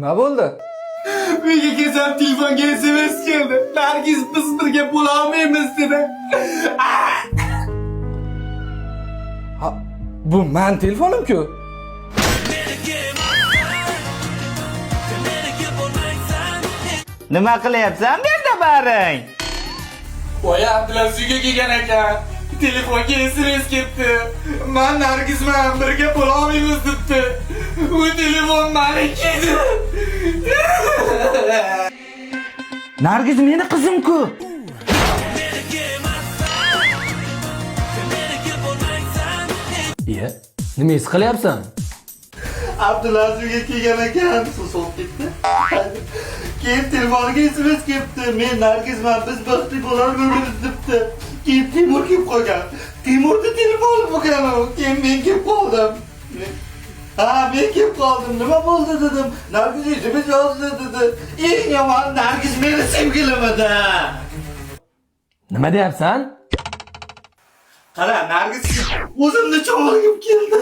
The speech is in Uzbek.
Nima bo'ldi? Menga kelsam telefonga SMS keldi. Nargiz biz birga bo'la olmaymiz dedi. Ha, bu men telefonim-ku. Nima qilyapsan bu yerda baring? Voy Abdulaziz uyga kelgan ekan. Telefonga SMS ketdi. Men Nargiz bilan birga bo'la olmaymiz debdi. U telefon meniki edi. Nargiz meni qizim-ku. Iya, nima his qilyapsan? Abdulaziz uyga kelgan ekan. Suv solib ketdi. Keyin telefoniga SMS ketdi. Men Nargiz bilan biz baxtli bo'larmiz debdi. Keyin Timur kelib qolgan. Timurda telefon bo'lgan. Keyin men kelib qoldim. Men kelib qoldim. Nima bo'ldi dedim. Nargiz SMS yozdi dedi. Eng yomon Nargiz meni sevgilim edi. Nima deyapsan? Qara, Nargiz o'zimni chog'ib keldi.